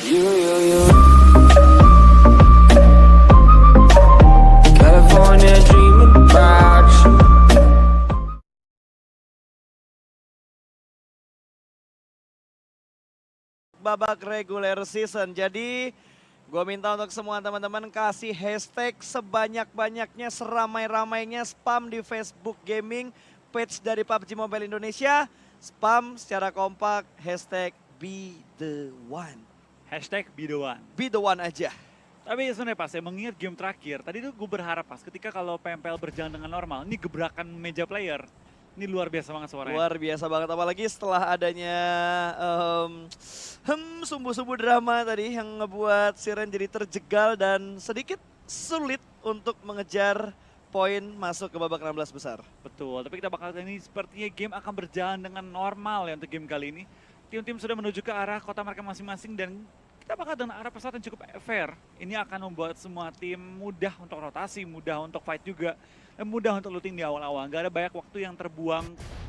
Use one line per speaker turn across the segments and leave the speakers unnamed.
You. California dreaming about you.
Babak regular season. Jadi gue minta untuk semua teman-teman kasih hashtag sebanyak-banyaknya, seramai-ramainya, spam di Facebook Gaming, page dari PUBG Mobile Indonesia, spam secara kompak hashtag be the one.
Hashtag be the one.
Be the one aja.
Tapi sebenarnya pas saya mengingat game terakhir, tadi tuh gue berharap pas ketika kalau PMPL berjalan dengan normal, ini gebrakan meja player. Ini luar biasa banget suaranya.
Luar biasa banget, apalagi setelah adanya sumbu-sumbu drama tadi yang ngebuat Siren jadi terjegal dan sedikit sulit untuk mengejar poin masuk ke babak 16 besar.
Betul, tapi kita bakal ini sepertinya game akan berjalan dengan normal ya untuk game kali ini. Tim-tim sudah menuju ke arah kota mereka masing-masing dan kita bakal dengan arah pesawat yang cukup fair. Ini akan membuat semua tim mudah untuk rotasi, mudah untuk fight juga, dan mudah untuk looting di awal-awal. Gak ada banyak waktu yang terbuang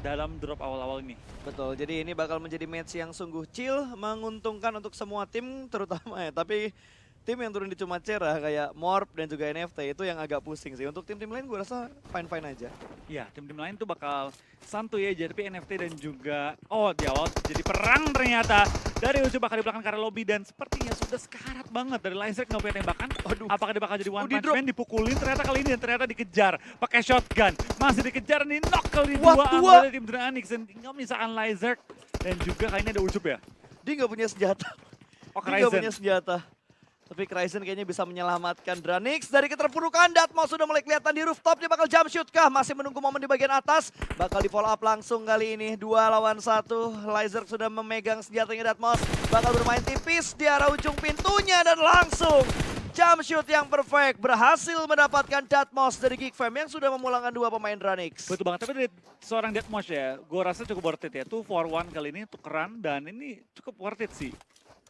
dalam drop awal-awal ini.
Betul, jadi ini bakal menjadi match yang sungguh chill, menguntungkan untuk semua tim terutama ya. Tapi tim yang turun di Cumacera kayak Morp dan juga NFT itu yang agak pusing sih. Untuk tim-tim lain gue rasa fine-fine aja.
Ya, tim-tim lain tuh bakal santuy aja, tapi NFT dan juga, di awal jadi perang ternyata. Dari ujung bakal di belakang karena lobby dan sepertinya sudah sekarat banget dari Lizard nggak punya tembakan.
Aduh.
Apakah dia bakal jadi one punch
Di-drop.
man, dipukulin ternyata kali ini dan ternyata dikejar pakai shotgun. Masih dikejar nih, knock kali
Wah,
dua
dua.
oleh tim Dranix dan tinggal misalkan Lizard dan juga kali ini ada Ucup ya.
Dia nggak punya senjata.
Oh,
Dia nggak
Ryzen.
punya senjata. Tapi Kryzen kayaknya bisa menyelamatkan Dranix dari keterpurukan. Datmo sudah mulai kelihatan di rooftop. Dia bakal jump shoot kah? Masih menunggu momen di bagian atas. Bakal di follow up langsung kali ini. 2 lawan 1. Lizer sudah memegang senjatanya Datmos. Bakal bermain tipis di arah ujung pintunya. Dan langsung jump shoot yang perfect. Berhasil mendapatkan Datmos dari Geek Fam yang sudah memulangkan 2 pemain Dranix.
Betul banget, tapi dari seorang Deathmosh ya, gue rasa cukup worth it ya. 2-for-1 kali ini tukeran dan ini cukup worth it sih.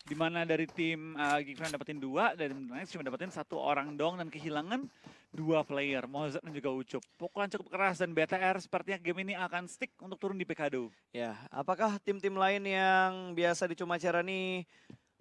Dimana dari tim Geek Fam dapetin 2, dan tim Dranix cuma dapetin 1 orang dong dan kehilangan 2 player, Mozart dan juga Ucup. Pukulan cukup keras dan BTR sepertinya game ini akan stick untuk turun di PKD.
Ya, apakah tim-tim lain yang biasa di Cumacera nih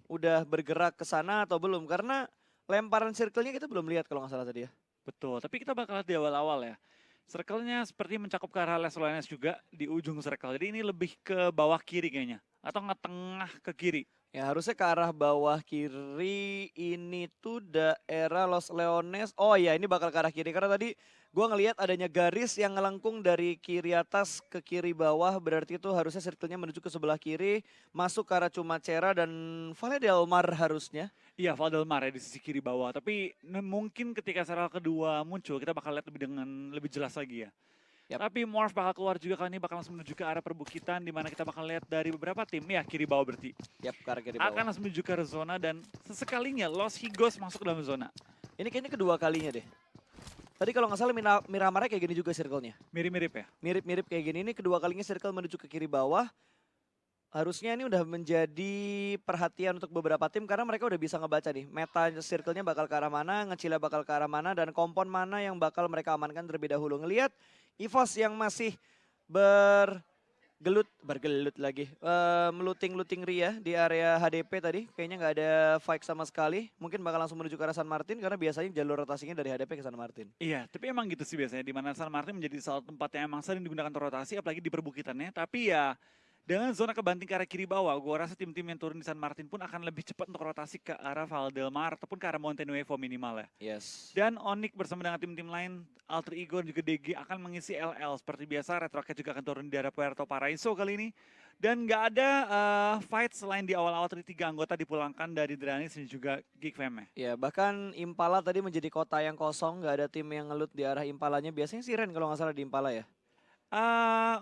udah bergerak ke sana atau belum? Karena lemparan circle-nya kita belum lihat kalau nggak salah tadi ya.
Betul, tapi kita bakal lihat di awal-awal ya. Circle-nya seperti mencakup ke arah Les Lioness juga di ujung circle. Jadi ini lebih ke bawah kiri kayaknya. Atau nggak tengah ke kiri.
Ya harusnya ke arah bawah kiri ini tuh daerah Los Leones. Oh iya ini bakal ke arah kiri karena tadi gua ngelihat adanya garis yang ngelengkung dari kiri atas ke kiri bawah. Berarti itu harusnya circle-nya menuju ke sebelah kiri. Masuk ke arah Cumacera dan Valle del Mar harusnya.
Iya, Valdelmar ya di sisi kiri bawah. Tapi mungkin ketika serial kedua muncul, kita bakal lihat lebih jelas lagi ya.
Yap.
Tapi Morph bakal keluar juga kali ini, bakal langsung menuju ke arah perbukitan, di mana kita bakal lihat dari beberapa tim, ya kiri bawah berarti.
Yap, ke arah kiri bawah.
Akan langsung menuju ke arah zona dan sesekalinya Los Higos masuk ke dalam zona.
Ini kayaknya kedua kalinya deh. Tadi kalau nggak salah Miramar kayak gini juga circle-nya.
Mirip-mirip ya?
Mirip-mirip kayak gini. Ini kedua kalinya circle menuju ke kiri bawah. Harusnya ini udah menjadi perhatian untuk beberapa tim karena mereka udah bisa ngebaca nih. Meta circle-nya bakal ke arah mana, ngecilnya bakal ke arah mana, dan kompon mana yang bakal mereka amankan terlebih dahulu. Ngelihat EVOS yang masih bergelut lagi. Meluting-luting Ria di area HDP tadi. Kayaknya nggak ada fight sama sekali. Mungkin bakal langsung menuju ke arah San Martin karena biasanya jalur rotasinya dari HDP ke San Martin.
Iya, tapi emang gitu sih biasanya. Di mana San Martin menjadi salah satu tempat yang emang sering digunakan untuk rotasi, apalagi di perbukitannya. Tapi ya dengan zona kebanting ke arah kiri bawah, gue rasa tim-tim yang turun di San Martin pun akan lebih cepat untuk rotasi ke arah Valdelmar ataupun ke arah Mountain Nuevo minimal ya.
Yes.
Dan Onyx bersama dengan tim-tim lain, Alter Ego dan juga DG akan mengisi LL. Seperti biasa, Red Rocket juga akan turun di daerah Puerto Paraiso kali ini. Dan nggak ada fight selain di awal-awal tadi 3 anggota dipulangkan dari Dranix dan juga Geek Fam ya.
Ya bahkan Impala tadi menjadi kota yang kosong, nggak ada tim yang ngelut di arah Impalanya. Biasanya Siren kalau nggak salah di Impala ya.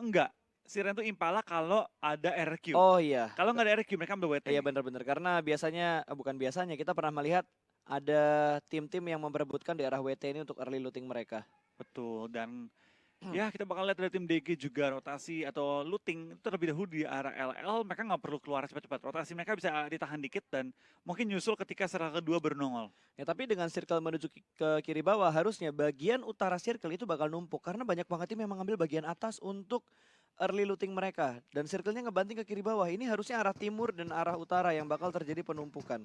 Enggak. Siren tuh Impala kalau ada RQ.
Oh iya.
Kalau nggak ada RQ mereka ambil WT.
Iya benar-benar karena biasanya bukan biasanya kita pernah melihat ada tim-tim yang memperebutkan di arah WT ini untuk early looting mereka.
Betul, dan ya kita bakal lihat dari tim DG juga rotasi atau looting itu terlebih dahulu di arah LL. Mereka nggak perlu keluar cepat-cepat, rotasi mereka bisa ditahan dikit dan mungkin nyusul ketika serangan kedua bernongol.
Ya tapi dengan circle menuju ke kiri bawah harusnya bagian utara circle itu bakal numpuk karena banyak banget tim yang mengambil bagian atas untuk early looting mereka. Dan circle-nya ngebanting ke kiri bawah. Ini harusnya arah timur dan arah utara yang bakal terjadi penumpukan.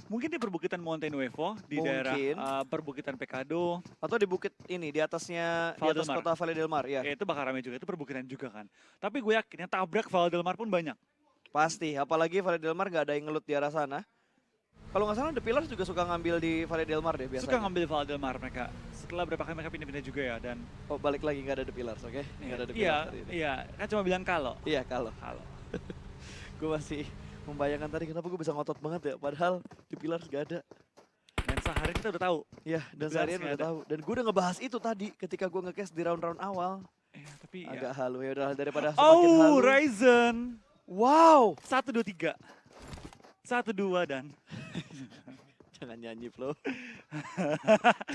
Mungkin di perbukitan Monte Nuevo, di daerah
Mungkin.
perbukitan Pecado,
Atau di bukit ini, di atasnya, di atas
Valdelmar.
kota Valle del Mar. Ya,
itu bakal ramai juga, itu perbukitan juga kan. Tapi gue yakin yang tabrak Valdelmar pun banyak.
pasti. Apalagi Valle del Mar gak ada yang ngelut di arah sana. Kalau nggak salah The Pillars juga suka ngambil di Valle del Mar deh biasanya.
Suka ngambil Valdelmar mereka. Setelah berapa kali mereka pindah-pindah juga ya. Dan
Oh, balik lagi nggak ada The Pillars, oke? Nggak ada The
iya,
Pillars hari ini.
iya, kan cuma bilang kalau.
Iya, kalau. Gue masih membayangkan tadi kenapa gue bisa ngotot banget ya. Padahal The Pillars gak ada.
Dan sehari kita udah tahu.
Iya, dan
The
seharian
Pillars
udah
nggak
tahu. Dan gue udah ngebahas itu tadi ketika gue nge-cast di round-round awal.
Tapi
Agak
ya.
halu ya udah daripada semakin halu.
Oh, Ryzen.
Wow.
1, 2, 3. 1, 2 dan.
Jangan nyanyi, Flo.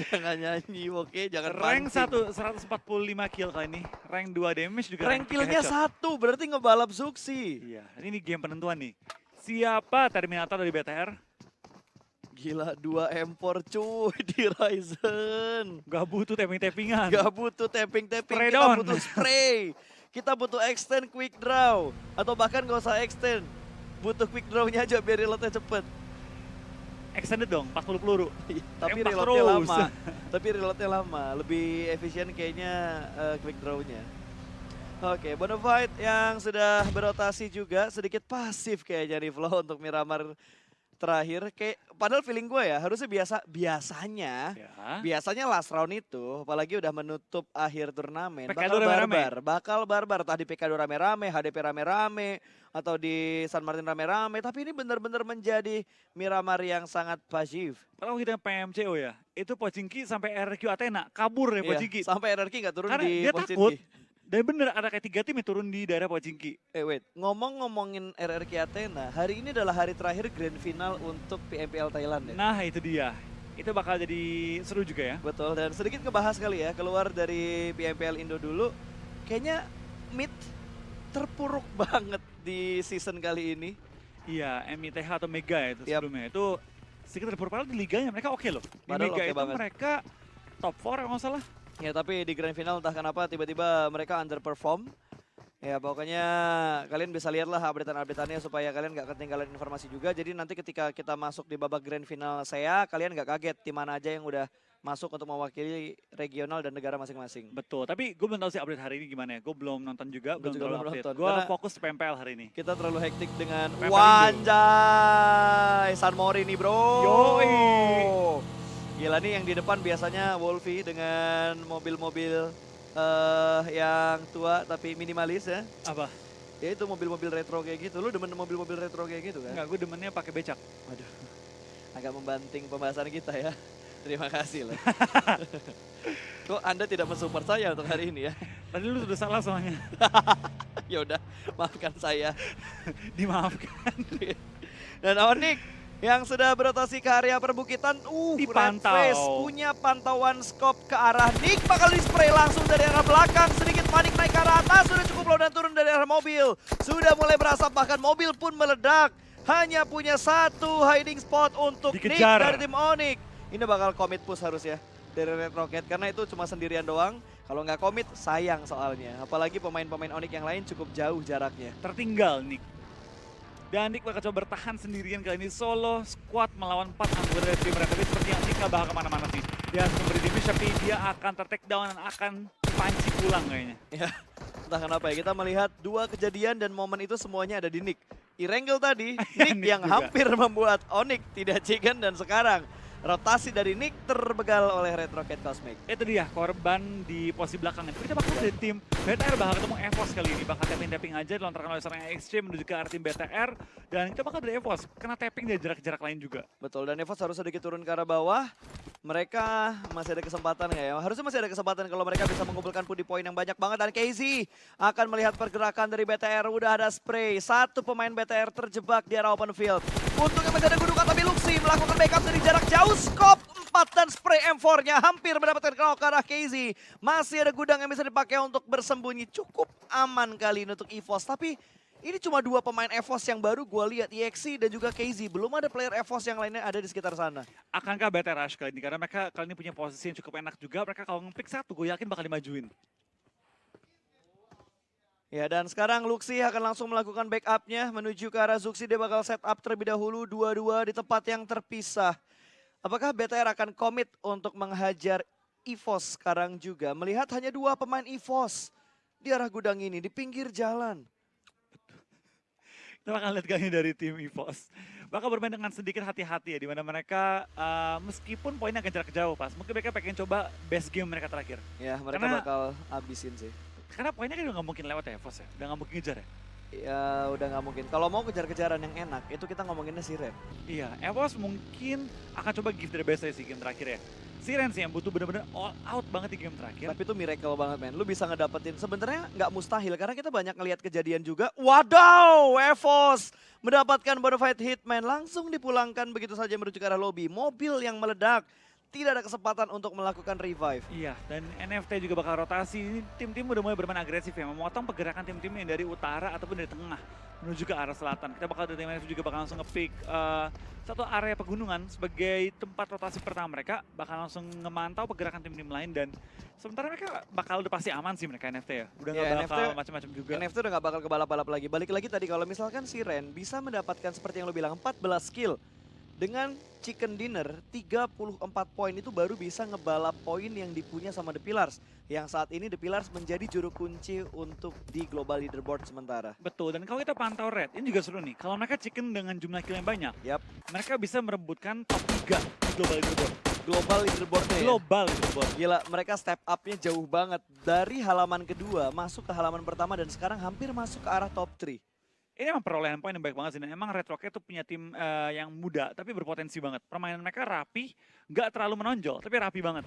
Jangan nyanyi, oke? Jangan
Rank
pancing.
1, 145 kill kali ini. Rank 2 damage juga.
Rank
3
kill-nya
headshot.
1, berarti ngebalap Zuxi.
Iya, ini game penentuan nih. Siapa Terminator dari BTR?
Gila, 2 M4 cuy di Ryzen.
Gak butuh tapping-tappingan.
Gak butuh tapping-tapping,
Spray
kita
down.
butuh spray. Kita butuh extend quick draw. Atau bahkan gak usah extend. Butuh quick draw-nya aja biar reload-nya cepet.
Extended dong, 40 peluru.
Tapi
Tembak
reloadnya
terus.
lama. Tapi reloadnya lama. Lebih efisien kayaknya quick draw-nya. Oke, Bonafide yang sudah berotasi juga. Sedikit pasif kayaknya nih Flo untuk Miramar terakhir. Kayak, padahal feeling gue ya harusnya biasanya
Ya.
biasanya last round itu, apalagi udah menutup akhir turnamen,
PK2
bakal
rame-rame.
barbar, bakal barbar. Tadi PK2 rame-rame, HDP rame-rame, atau di San Martin rame-rame. Tapi ini benar-benar menjadi Miramar yang sangat pasif.
Kalau kita PMCO ya, itu Pochinki sampai RQ Athena, kabur ya
Iya,
Pochinki.
sampai RRQ nggak turun
Karena
di
dia
Pochinki.
takut. Dan bener ada kayak 3 tim yang turun di daerah Pochinki.
Wait, ngomongin RRQ Athena, hari ini adalah hari terakhir grand final untuk PMPL Thailand ya?
Nah itu dia, itu bakal jadi seru juga ya.
Betul, dan sedikit ngebahas kali ya, keluar dari PMPL Indo dulu, kayaknya mid terpuruk banget di season kali ini.
Iya, MITH atau Mega ya itu
Yap.
sebelumnya. Itu sedikit terpuruk, padahal di liganya mereka oke loh. Di
Padahal
Mega
oke
itu
banget.
mereka top 4 kalau nggak salah.
Ya tapi di grand final entah kenapa tiba-tiba mereka underperform. Ya pokoknya kalian bisa lihatlah update-updateannya supaya kalian gak ketinggalan informasi juga. Jadi nanti ketika kita masuk di babak grand final kalian gak kaget tim mana aja yang udah masuk untuk mewakili regional dan negara masing-masing.
Betul, tapi gue belum tahu sih update hari ini gimana ya. Gue belum nonton juga,
Gua
belum
juga
terlalu
belum
update.
nonton,
Gue
karena-
fokus PMPL hari ini.
Kita terlalu hektik dengan
PMPL
Wanjay San Mori nih bro.
Yoi.
Gila nih yang di depan biasanya Wolfie dengan mobil-mobil yang tua tapi minimalis ya.
Apa?
Ya itu mobil-mobil retro kayak gitu. Lu demen mobil-mobil retro kayak gitu kan?
Enggak, gue demennya pakai becak.
Waduh. Agak membanting pembahasan kita ya. Terima kasih loh. Kok Anda tidak mensupport saya untuk hari ini ya?
Tadi lu sudah salah soalnya.
Ya udah, maafkan saya.
Dimaafkan.
Dan Onyx yang sudah berotasi ke area perbukitan,
Dipantau.
Red Face punya pantauan scope ke arah Nick, bakal di-spray langsung dari arah belakang, sedikit panik naik ke arah atas, sudah cukup low dan turun dari arah mobil. Sudah mulai berasap, bahkan mobil pun meledak. Hanya punya satu hiding spot untuk Nick
Dikejar.
dari tim Onyx. Ini bakal commit push harus ya, dari Red Rocket, karena itu cuma sendirian doang. Kalau nggak commit, sayang soalnya. Apalagi pemain-pemain Onyx yang lain cukup jauh jaraknya.
Tertinggal Nick. Dan Nick bakal coba bertahan sendirian kali ini solo squad melawan 4 anggota dari tim Red. Tapi seperti yang Nick gak bakal kemana-mana sih. Dia harus memberi damage tapi dia akan ter-take down dan akan panci pulang kayaknya.
Ya, entah kenapa ya, kita melihat dua kejadian dan momen itu semuanya ada di Nick. Irengel tadi, Nick
Nick
yang
juga.
hampir membuat Onyx tidak chicken dan sekarang rotasi dari Nick terbegal oleh Red Rocket Cosmic.
Itu dia korban di posisi belakang. Tapi kita bakal dari tim BTR bakal ketemu EVOS kali ini. Bakal tapping-tapping aja dilontarkan oleh seorang XC menuju ke arah tim BTR. Dan kita bakal dari EVOS, kena tapping dari jarak-jarak lain juga.
Betul, dan Evos harus sedikit turun ke arah bawah. Mereka masih ada kesempatan nggak ya? Harusnya masih ada kesempatan kalau mereka bisa mengumpulkan pundi poin yang banyak banget. Dan KZ akan melihat pergerakan dari BTR. Udah ada spray. Satu pemain BTR terjebak di arah open field. Untungnya masih ada gundukan tapi Luxi melakukan backup dari jarak jauh. Scope 4 dan spray M4-nya hampir mendapatkan knock ke arah KZ. Masih ada gudang yang bisa dipakai untuk bersembunyi. Cukup aman kali ini untuk EVOS. Tapi ini cuma dua pemain EVOS yang baru gue lihat, EXC dan juga KZ. Belum ada player EVOS yang lainnya ada di sekitar sana.
Akankah BTR rush kali ini? Karena mereka kali ini punya posisi yang cukup enak juga. Mereka kalau nge-pick satu, gue yakin bakal dimajuin.
Ya, dan sekarang Luxi akan langsung melakukan backupnya menuju ke arah Zuxi. Dia bakal setup terlebih dahulu 2-2 di tempat yang terpisah. Apakah BTR akan komit untuk menghajar EVOS sekarang juga? Melihat hanya 2 pemain EVOS di arah gudang ini, di pinggir jalan.
Kita bakal lihat kayaknya dari tim EVOS. Bakal bermain dengan sedikit hati-hati ya, di mana mereka meskipun poinnya akan jarak jauh pas, mungkin mereka pengen coba best game mereka terakhir.
Ya, mereka
Karena-
bakal habisin sih.
Karena poinnya kan udah nggak mungkin lewat ya EVOS ya, udah nggak mungkin ngejar ya.
Ya, udah nggak mungkin. Kalau mau kejar-kejaran yang enak, itu kita ngomonginnya Siren.
Iya, EVOS mungkin akan coba give their best sih game terakhir ya. Siren sih yang butuh bener-bener all out banget di game terakhir.
Tapi itu miracle banget, men. Lu bisa ngedapetin. Sebenarnya nggak mustahil, karena kita banyak ngelihat kejadian juga. Wadaw, EVOS mendapatkan bonafide hitman. Langsung dipulangkan begitu saja menuju ke arah lobby. Mobil yang meledak. Tidak ada kesempatan untuk melakukan revive.
Iya, dan NFT juga bakal rotasi. Ini tim-tim udah mulai bermain agresif ya, memotong pergerakan tim-tim yang dari utara ataupun dari tengah menuju ke arah selatan. Kita bakal dari tim NFT juga bakal langsung nge-pick satu area pegunungan sebagai tempat rotasi pertama mereka. Bakal langsung ngemantau pergerakan tim-tim lain dan sementara mereka bakal udah pasti aman sih mereka NFT ya. Udah
Ya,
nggak bakal
NFT
macam-macam juga.
NFT udah gak bakal kebalap-balap lagi. Balik lagi tadi kalau misalkan Siren bisa mendapatkan seperti yang lo bilang 14 skill. Dengan chicken dinner 34 poin itu baru bisa ngebalap poin yang dipunya sama The Pillars. Yang saat ini The Pillars menjadi juru kunci untuk di global leaderboard sementara.
Betul, dan kalau kita pantau Red, ini juga seru nih. Kalau mereka chicken dengan jumlah kill yang banyak,
Yap,
mereka bisa merebutkan top 3 di global leaderboard.
global leaderboardnya ya.
Global leaderboard.
Gila, mereka step up-nya jauh banget. Dari halaman kedua masuk ke halaman pertama dan sekarang hampir masuk ke arah top 3.
Ini emang perolehan poin yang baik banget sih. Dan emang Red Rocket tuh punya tim yang muda tapi berpotensi banget. Permainan mereka rapi, nggak terlalu menonjol, tapi rapi banget.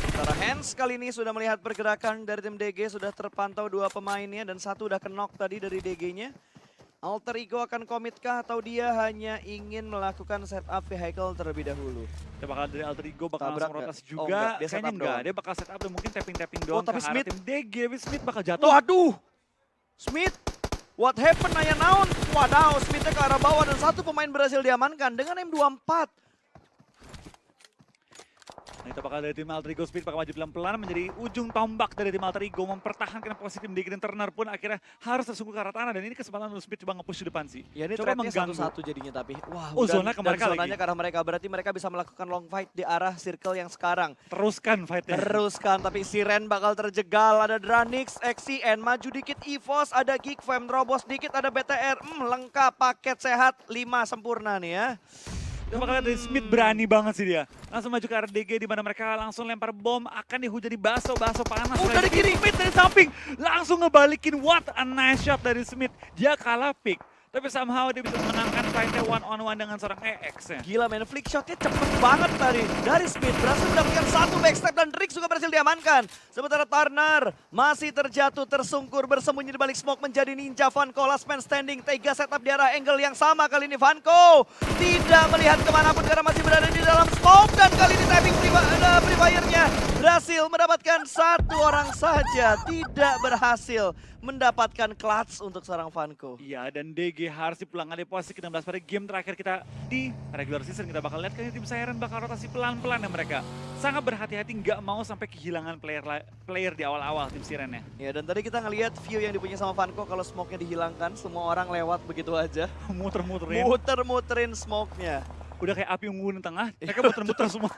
Sementara Hands kali ini sudah melihat pergerakan dari tim DG, sudah terpantau 2 pemainnya dan 1 udah knock tadi dari DG-nya. Alter Ego akan komitkah atau dia hanya ingin melakukan setup vehicle terlebih dahulu?
Dia bakal dari Alter Ego bakal
Tabrak
langsung
nggak?
rotasi
Oh,
juga.
enggak, dia
Kayaknya
setup
enggak,
doang.
dia bakal setup dan mungkin tapping-tapping doang
tapi
ke arah
Smith-
tim DG. Tapi Smith bakal jatuh.
Waduh! Smith! What happened Naya Naun? Wadaw, Smithnya ke arah bawah dan 1 pemain berhasil diamankan dengan M24.
Nah, itu bakal dari tim Alter Ego. Speed bakal maju pelan-pelan menjadi ujung tombak dari tim Alter Ego. Mempertahankan posisi tim DG dan Turner pun akhirnya harus tersungguh ke arah tanah. Dan ini kesempatan untuk Speed coba nge-push di depan sih.
Ya ini
Coba
trade-nya
mengganggu.
1-1 jadinya tapi. Wah,
Oh, zona ke mereka
zonanya
lagi.
ke arah mereka. Berarti mereka bisa melakukan long fight di arah circle yang sekarang.
Teruskan fight-nya.
Teruskan, tapi Siren bakal terjegal. Ada Dranix, XCN, maju dikit EVOS, ada Geekfam, terobos dikit, ada BTR. Lengkap, paket sehat, 5 sempurna nih ya.
Kita bakal lihat dari Smith berani banget sih dia. Langsung maju ke arah DG di mana mereka langsung lempar bom. Akan dihujani baso panas.
Dari kiri.
Smith dari samping. Langsung ngebalikin, what a nice shot dari Smith. Dia kalah pick. Tapi somehow dia bisa menangkan fight-nya one-on-one dengan seorang EX ya.
Gila men, flick shotnya cepet banget tadi. Dari Smith berhasil mendapatkan 1 backstep dan Drix juga berhasil diamankan. Sementara Turner masih terjatuh, tersungkur, bersembunyi di balik smoke menjadi ninja. Vanco last man standing, tega setup di arah angle yang sama kali ini. Vanco tidak melihat kemanapun karena masih berada di dalam smoke. Dan kali ini tapping Free Fire-nya berhasil mendapatkan 1 orang saja. Tidak berhasil mendapatkan clutch untuk seorang Vanco.
Iya, dan DG harus dipulangkan di posisi ke-16 pada game terakhir kita di regular season. Kita bakal lihat kayaknya tim Siren bakal rotasi pelan-pelan ya mereka. Sangat berhati-hati, nggak mau sampai kehilangan player di awal-awal tim Siren ya.
Ya, dan tadi kita ngelihat view yang dipunya sama Vanco kalau smoke-nya dihilangkan, semua orang lewat begitu aja.
Muter-muterin.
Muter-muterin smoke-nya.
Udah kayak api unggun di tengah, mereka muter-muter semua.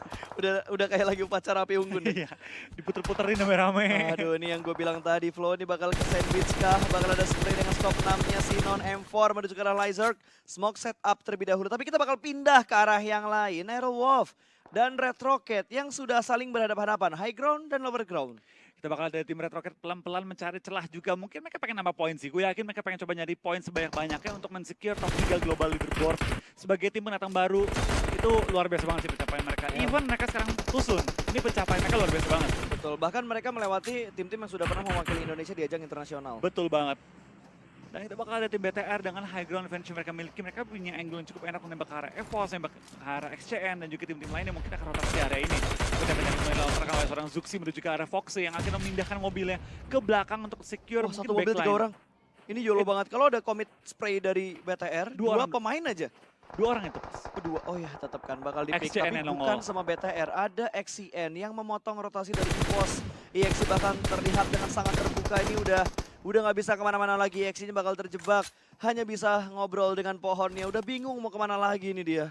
Udah kayak lagi upacara api unggun.
Iya, diputer-puterin rame-rame.
Aduh, ini yang gue bilang tadi, Flo ini bakal ke sandwich kah? Bakal ada spray dengan scope 6-nya Sinon M4 menuju ke arah Lizard. Smoke set up terlebih dahulu, tapi kita bakal pindah ke arah yang lain. Aerowolf dan Red Rocket yang sudah saling berhadapan-hadapan. High ground dan lower ground.
Kita bakal dari tim Red Rocket pelan-pelan mencari celah juga. Mungkin mereka pengen nambah poin sih. Gue yakin mereka pengen coba nyari poin sebanyak-banyaknya untuk men-secure top 3 global leaderboard. Sebagai tim pendatang baru, itu luar biasa banget sih pencapaian mereka.
Ya.
Even mereka sekarang tusun, ini pencapaian mereka luar biasa banget.
Betul, bahkan mereka melewati tim-tim yang sudah pernah mewakili Indonesia di ajang internasional.
Betul banget. Dan kita bakal ada tim BTR dengan high ground advantage mereka miliki. Mereka punya angle yang cukup enak menembak ke arah EVOS, nembak ke arah XCN, dan juga tim-tim lain yang mungkin akan rotasi di area ini. Kita banyak mulai lawan oleh seorang Zuxi menuju ke arah Foxy yang akhirnya memindahkan mobilnya ke belakang untuk secure
Oh,
mungkin
satu mobil 3
backline.
orang. Ini YOLO banget. Kalau ada commit spray dari BTR,
Dua
2
orang.
pemain aja.
2 orang itu pas.
Kedua, oh ya tetap kan bakal di pick,
XCN
tapi
yang
bukan
nongol.
sama BTR. Ada XCN yang memotong rotasi dari EVOS. EXC bahkan terlihat dengan sangat terbuka, ini udah Udah nggak bisa kemana-mana lagi, X-nya bakal terjebak. Hanya bisa ngobrol dengan pohonnya, udah bingung mau kemana lagi nih dia.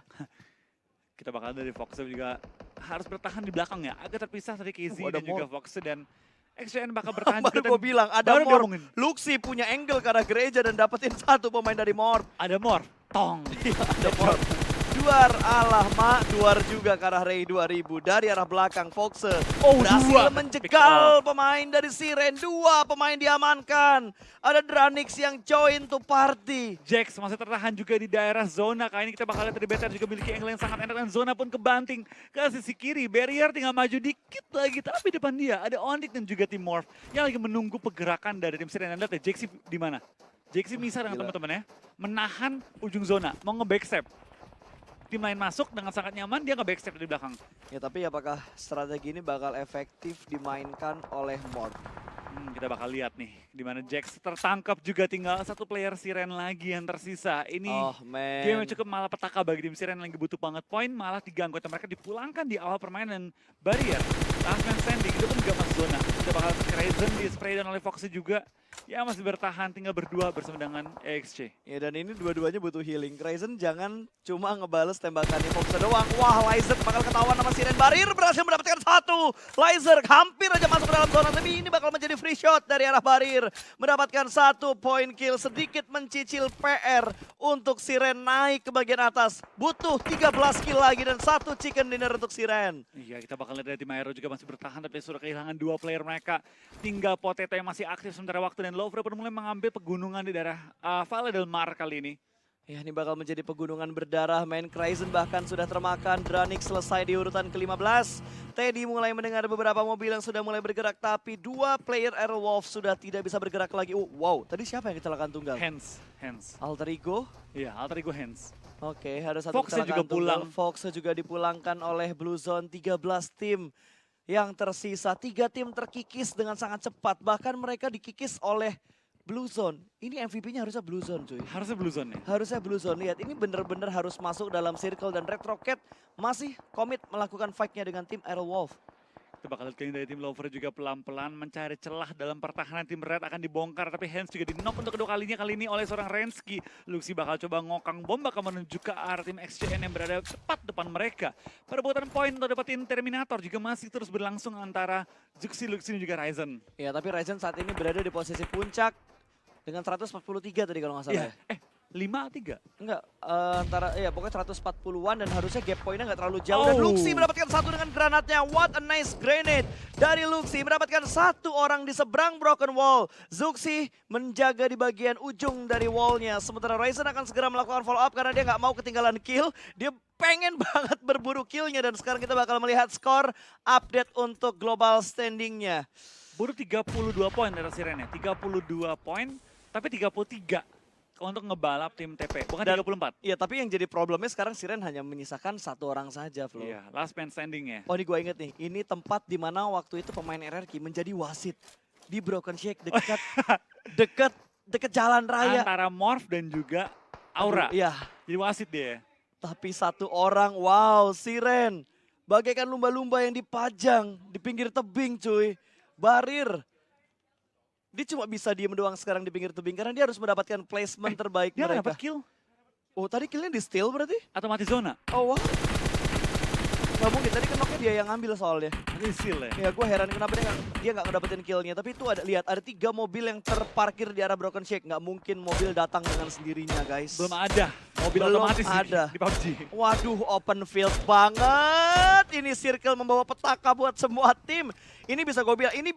Kita bakal dari Fox juga harus bertahan di belakang ya. Agak terpisah tadi Casey
ada
dan juga
Morph.
Fox dan XJN bakal bertahan
Baru
juga.
gue bilang, ada
baru
Morph.
diomongin.
Luxi punya angle ke arah gereja dan dapetin satu pemain dari Morph.
Ada Morph. Tong.
Ada Morph. Duar, alah mak, duar juga ke arah Ray 2000 dari arah belakang. Foxe berhasil
dua.
menjegal pemain dari Siren. 2 pemain diamankan. Ada Dranix yang join to party.
Jax masih tertahan juga di daerah zona. Kali ini kita bakal lihat dari BTR juga memiliki angle yang sangat enak dan zona pun kebanting ke sisi kiri. Barrier tinggal maju dikit lagi, tapi depan dia ada Ondik dan juga tim Morph yang lagi menunggu pergerakan dari tim Siren. Anda lihat ya, Jax di mana? Jax misah dengan
Gila.
teman-temannya, menahan ujung zona, mau nge-backstep. Tim lain masuk dengan sangat nyaman, dia nge-backstep di belakang.
Ya tapi apakah strategi ini bakal efektif dimainkan oleh Morph?
Kita bakal lihat nih, di mana Jax tertangkap juga tinggal satu player Siren lagi yang tersisa. Ini
Oh man.
game yang cukup malapetaka bagi tim Siren yang lagi butuh banget poin, malah 3 anggota mereka dipulangkan di awal permainan. Barrier, last man standing, itu pun juga masuk zona. Kita bakal Crazen di spray dan oleh Foxy juga. Ya masih bertahan, tinggal berdua bersama dengan EXC.
Ya dan ini dua-duanya butuh healing. Crazen jangan cuma ngebales tembakannya Fox doang. Wah, Lizer bakal ketahuan sama Siren. Barir berhasil mendapatkan 1. Lizer hampir aja masuk ke dalam zona. Tapi ini bakal menjadi free shot dari arah Barir. Mendapatkan 1 point kill. Sedikit mencicil PR untuk Siren naik ke bagian atas. Butuh 13 kill lagi dan 1 chicken dinner untuk Siren.
Iya, kita bakal lihat dari tim Aero juga masih bertahan, tapi sudah kehilangan 2 player mereka. Tinggal Potato yang masih aktif sementara waktu, dan Lovre pun mulai mengambil pegunungan di daerah Valle del Mar kali ini.
Ya ini bakal menjadi pegunungan berdarah. Main Crazen bahkan sudah termakan. Dranix selesai di urutan ke-15. Teddy mulai mendengar beberapa mobil yang sudah mulai bergerak. Tapi 2 player Airwolf sudah tidak bisa bergerak lagi. Oh, wow, tadi siapa yang kecelakaan tunggal?
Hands.
Alter Ego.
Iya, alter ego Hands.
Oke, ada satu
Fox juga
kecelakaan tunggal.
pulang.
Fox juga dipulangkan oleh Blue Zone. 13 tim yang tersisa. 3 tim terkikis dengan sangat cepat. Bahkan mereka dikikis oleh Blue Zone. Ini MVP-nya harusnya Blue Zone cuy.
Harusnya Blue Zone ya?
Harusnya Blue Zone. Lihat, ini bener-bener harus masuk dalam circle. Dan Red Rocket masih komit melakukan fight-nya dengan tim Airwolf.
Kita bakal lihat kali ini dari tim Lover juga pelan-pelan mencari celah dalam pertahanan tim Red akan dibongkar. Tapi Hands juga di-knock untuk kedua kalinya kali ini oleh seorang Rensky. Luxi bakal coba ngokang bom, bakal menuju ke arah tim XCN yang berada tepat depan mereka. Perebutan poin untuk dapetin Terminator juga masih terus berlangsung antara Juxi, Luxi dan juga Ryzen.
Ya, tapi Ryzen saat ini berada di posisi puncak dengan 143 tadi kalau nggak salah ya.
5-3.
Enggak, antara ya pokoknya 140-an dan harusnya gap poinnya nggak terlalu jauh. Dan Luxi mendapatkan 1 dengan granatnya. What a nice grenade dari Luxi. Mendapatkan 1 orang di seberang broken wall. Zuxi menjaga di bagian ujung dari wallnya. Sementara Ryzen akan segera melakukan follow up karena dia nggak mau ketinggalan kill. Dia pengen banget berburu killnya dan sekarang kita bakal melihat skor update untuk global standingnya.
Baru 32 poin dari Siren ya. 32 poin, tapi 33 untuk ngebalap tim TP. Bukan
Dan-
34.
Iya, tapi yang jadi problemnya sekarang Siren hanya menyisakan 1 orang saja, Flo.
Iya, last man standing ya.
Oh, ini gue inget nih, ini tempat di mana waktu itu pemain RRQ menjadi wasit di Broken Shake dekat dekat jalan raya.
Antara Morph dan juga Aura.
Iya,
Jadi wasit dia.
tapi 1 orang, wow, Siren. Bagaikan lumba-lumba yang dipajang di pinggir tebing, cuy. Barir. Dia cuma bisa diem doang sekarang di pinggir tebing karena dia harus mendapatkan placement terbaik
Dia
mereka.
dapat kill
Oh, tadi killnya di steal berarti?
atau mati zona.
Oh, wow. Gak mungkin, tadi kenoknya dia yang ngambil soalnya.
Mati seal ya.
Ya gue heran kenapa dia nggak ngedapetin killnya. Tapi itu lihat ada 3 mobil yang terparkir di arah Broken Shake. Nggak mungkin mobil datang dengan sendirinya guys.
Belum ada mobil
Belum
otomatis
ada.
di PUBG.
Waduh, open field banget. Ini circle membawa petaka buat semua tim. Ini bisa gue bilang, ini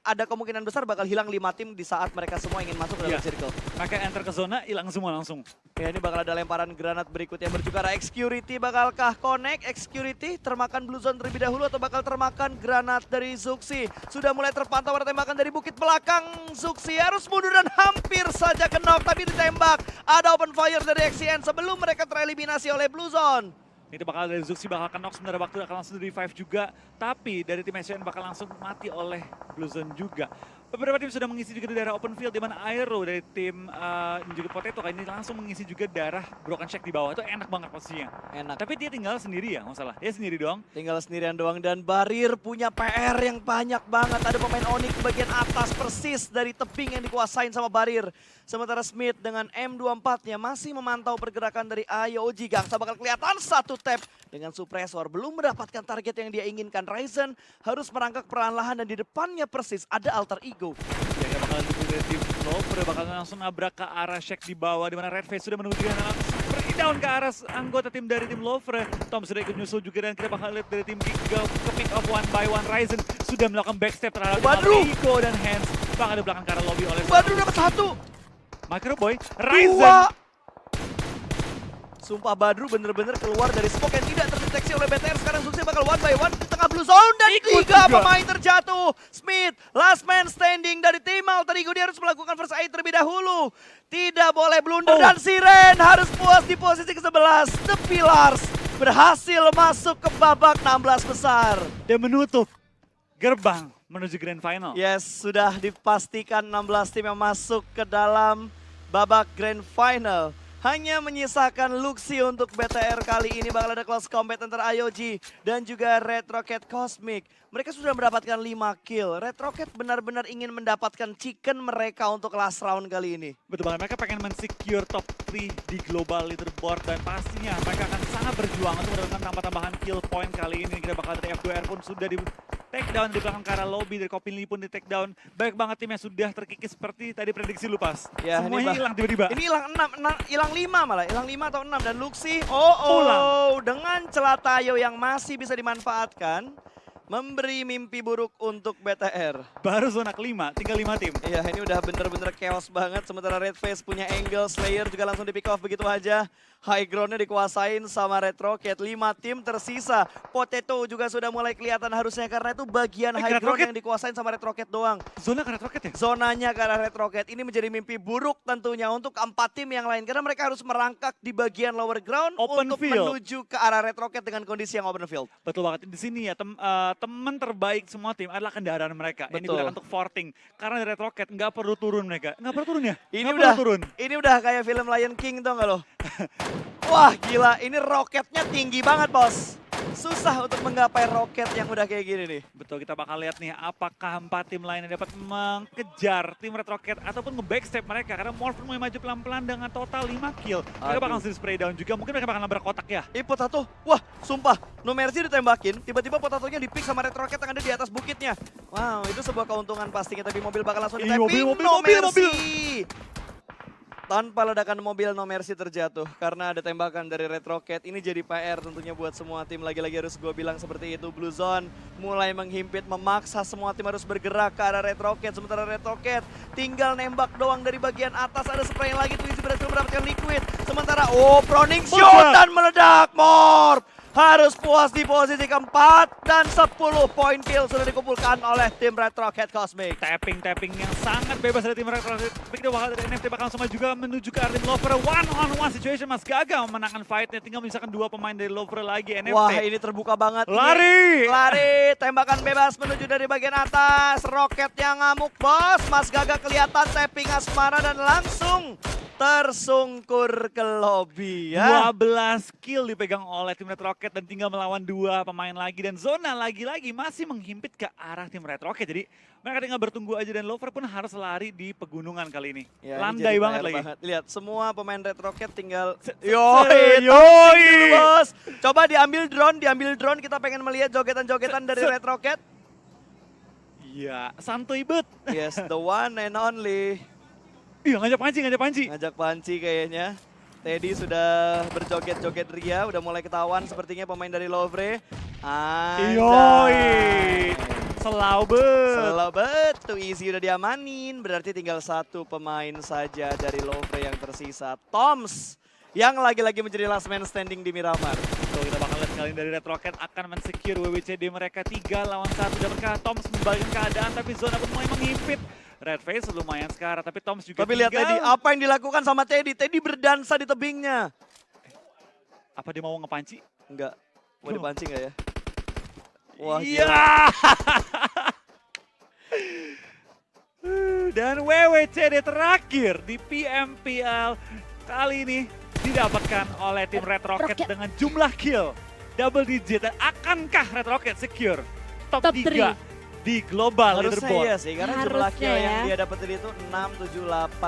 ada kemungkinan besar bakal hilang 5 tim di saat mereka semua ingin masuk ke dalam
Iya.
circle.
Mereka enter ke zona, hilang semua langsung.
Ya ini bakal ada lemparan granat berikutnya bertukar. Xcurity bakalkah connect? Xcurity termakan Blue Zone terlebih dahulu atau bakal termakan granat dari Zuxi? Sudah mulai terpantau ada tembakan dari bukit belakang. Zuxi harus mundur dan hampir saja knock tapi ditembak. Ada open fire dari XCN sebelum mereka tereliminasi oleh Blue Zone.
Itu bakal dari Zuxi bakal knock sebenarnya waktu akan langsung di revive juga. Tapi dari tim SCN bakal langsung mati oleh Blue Zone juga. Beberapa tim sudah mengisi juga di daerah open field, di mana Aero dari tim dan juga Potato kali ini langsung mengisi juga daerah Broken Shack di bawah. Itu enak banget posisinya.
Enak.
Tapi dia tinggal sendiri ya, nggak salah. Dia sendiri doang.
Tinggal sendirian doang dan Barir punya PR yang banyak banget. Ada pemain Onyx di bagian atas persis dari tebing yang dikuasain sama Barir. Sementara Smith dengan M24-nya masih memantau pergerakan dari IOG. Gangsa bakal kelihatan satu tap dengan suppressor. Belum mendapatkan target yang dia inginkan. Ryzen harus merangkak perlahan-lahan dan di depannya persis ada alter ego.
Ya, bakal dari tim Lover bakal langsung nabrak ke arah Shack di bawah, di mana Redface sudah menuju dan langsung pergi down ke arah anggota tim dari tim Lover. Tom sudah ikut nyusul juga dan kita bakal lihat dari tim Giga ke pick off one by one. Ryzen sudah melakukan backstep terhadap Rico dan Hans. Bakal di belakang ke arah lobby oleh
Badru dapat satu.
Microboy,
Dua.
Ryzen.
Sumpah Badru bener-bener keluar dari smoke yang tidak terdeteksi oleh BTR. Sekarang Susi bakal one by one di tengah blue zone dan tiga pemain terjatuh. Smith, last man standing dari tim Alter Ego. Dia harus melakukan first aid terlebih dahulu. Tidak boleh blunder dan Siren harus puas di posisi ke-11. The Pillars berhasil masuk ke babak 16 besar.
Dan menutup gerbang menuju grand final.
Yes, sudah dipastikan 16 tim yang masuk ke dalam babak grand final. Hanya menyisakan Luxi untuk BTR kali ini. Bakal ada close combat antara IOG dan juga Red Rocket Cosmic. Mereka sudah mendapatkan 5 kill. Red Rocket benar-benar ingin mendapatkan chicken mereka untuk last round kali ini.
Betul banget, mereka pengen men-secure top 3 di global leaderboard. Dan pastinya mereka akan sangat berjuang untuk mendapatkan tambahan kill point kali ini. Kita bakal dari F2R pun sudah di take down di belakang ke arah lobby. Dari Kopinli pun di take down. Banyak banget tim yang sudah terkikis seperti tadi prediksi lu pas.
Ya,
semuanya hilang tiba-tiba.
Ini hilang 5 malah, hilang 5 atau 6 dan Luxi oh dengan celah Tayo yang masih bisa dimanfaatkan memberi mimpi buruk untuk BTR.
Baru zona kelima, tinggal 5 tim.
Iya, ini udah bener-bener chaos banget. Sementara Redface punya angle, Slayer juga langsung di pick off begitu aja. High ground-nya dikuasain sama Red Rocket. 5 tim tersisa. Potato juga sudah mulai kelihatan harusnya karena itu bagian high ground yang dikuasain sama Red Rocket doang.
Zona ke Red Rocket ya?
Zonanya ke arah Red Rocket. Ini menjadi mimpi buruk tentunya untuk 4 tim yang lain. Karena mereka harus merangkak di bagian lower ground
Open
untuk
field.
menuju ke arah Red Rocket dengan kondisi yang open field.
Betul banget. Di sini ya teman terbaik semua tim adalah kendaraan mereka. Yang
Betul.
digunakan untuk forting. Karena di Red Rocket nggak perlu turun mereka. Nggak perlu turun ya?
Ini
Nggak
udah
perlu turun.
Ini udah kayak film Lion King tuh nggak lo? Wah gila, ini roketnya tinggi banget bos. Susah untuk menggapai roket yang udah kayak gini nih.
Betul, kita bakal lihat nih apakah 4 tim lainnya dapat mengejar tim Red Rocket ataupun nge-backstep mereka. Karena Morphin mulai maju pelan-pelan dengan total 5 kill. Mereka bakal langsung spray down juga, mungkin mereka bakal nabrak kotak ya.
Potato, wah sumpah, No Mercy ditembakin, tiba-tiba Potatonya di-pick sama Red Rocket yang ada di atas bukitnya. Wow, itu sebuah keuntungan pastinya, tapi mobil bakal langsung di-tapping. No Mercy. Tanpa ledakan mobil No Mercy terjatuh karena ada tembakan dari Red Rocket. Ini jadi PR tentunya buat semua tim. Lagi-lagi harus gue bilang seperti itu. Blue Zone mulai menghimpit, memaksa semua tim harus bergerak ke arah Red Rocket. Sementara Red Rocket tinggal nembak doang dari bagian atas. Ada spray yang lagi, Twizy berhasil mendapatkan liquid. Sementara Proning shot dan meledak. Morph harus puas di posisi keempat dan 10 poin kill sudah dikumpulkan oleh tim Red Rocket Cosmic.
Tapping yang sangat bebas dari tim Red Rocket. Tapi kita bakal dari NFT bakal sama juga menuju ke arah tim Lover. One on one situation, Mas gagal memenangkan fightnya. Tinggal menyisakan 2 pemain dari Lover lagi. NFT.
Wah ini terbuka banget.
Lari!
Lari, tembakan bebas menuju dari bagian atas. Roket yang ngamuk bos. Mas Gaga kelihatan tapping asmara dan langsung tersungkur ke lobby ya.
12 kill dipegang oleh tim Red Rocket dan tinggal melawan 2 pemain lagi. Dan zona lagi-lagi masih menghimpit ke arah tim Red Rocket. Jadi mereka tinggal bertunggu aja dan Lover pun harus lari di pegunungan kali ini.
Ya,
Landai
ini
banget
PR
lagi.
Lihat semua pemain Red Rocket tinggal
Yoi!
bos. Coba diambil drone, kita pengen melihat jogetan-jogetan dari Red Rocket.
Iya, santuy bet.
Yes, the one and only.
Iya, ngajak panci.
Ngajak panci kayaknya. Teddy sudah berjoget-joget ria, udah mulai ketahuan sepertinya pemain dari Lovre.
Yoi!
Selabet, tuh easy udah diamanin. Berarti tinggal 1 pemain saja dari Lovre yang tersisa. Toms yang lagi-lagi menjadi last man standing di Miramar.
Tuh, kita bakal lihat kali ini dari Red Rocket akan men-secure WWCD mereka 3 lawan 1. Dapatkah Toms membalikkan keadaan tapi zona pun mulai menghimpit. Redface lumayan sekarang, tapi Toms juga
Tapi lihat Teddy, apa yang dilakukan sama Teddy? Teddy berdansa di tebingnya.
Apa dia mau ngepanci?
Enggak. Mau dipancing nggak ya? Wah,
iya! Dan WWCD terakhir di PMPL kali ini didapatkan oleh tim Red Rocket dengan jumlah kill double digit. Dan akankah Red Rocket secure top 3 di global
Harusnya
leaderboard?
iya sih, karena jumlah
Harusnya
kill yang
ya.
dia dapetin itu 6, 7, 8.